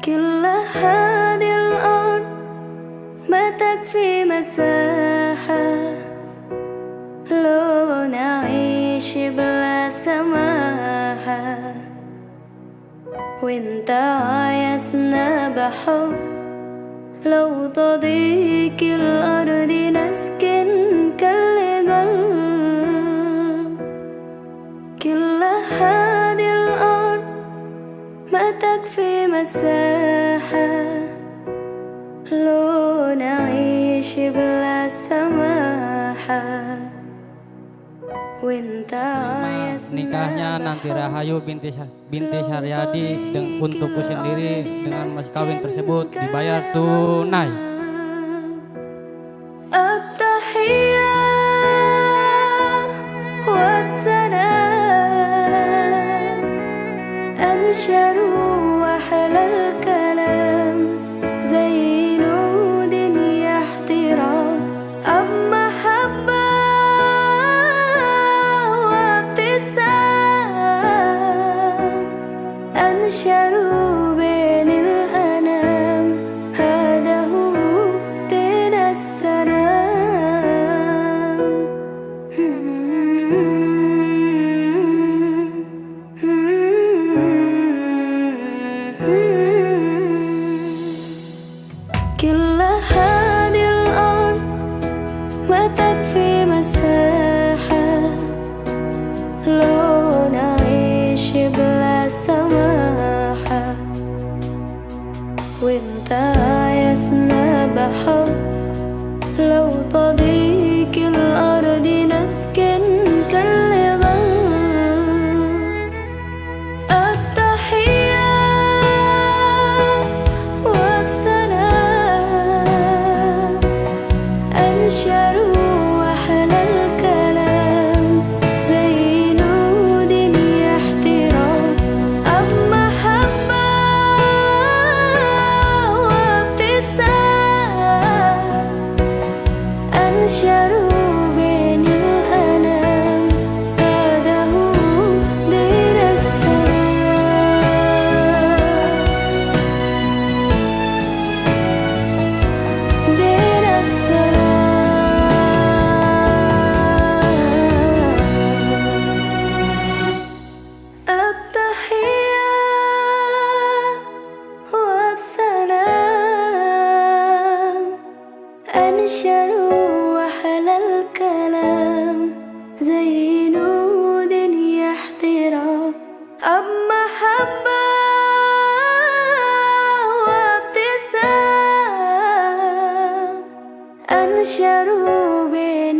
كل هذه الأرض ما تكفي مساحة لو نعيش بلا سماحة، وانت عايزنا بحب لو تضيق الأرض نسكن كالجل. كل هذه الأرض ما تكفي مساحة لو نعيش بلا سماحة، وانت عايزنا Nikahnya nanti Rahayu binti Saryadi untukku sendiri dengan mas kawin tersebut dibayar tunai. التحية والسلام أنشر وأحلى الكلام زي نود احترام أب محبة وابتسام أنشروا بين الأنام، هذا هو دين السلام. كل هذه الأرض ما تكفي مساحة لو نعيش بلا سماحة، وانت عايزنا بحب لو تضيق الأرض نسكن كالغل. التحية والسلام أنشروا وأحلى الكلام زي نود احترام أب محبة وابتسام أنشروا بين الأنام، هذا هو دين السلام. دين السلام. التحية وبسلام أنشروا وأحلى الكلام زي نود احترام أب محبة وابتسام أنشروا بين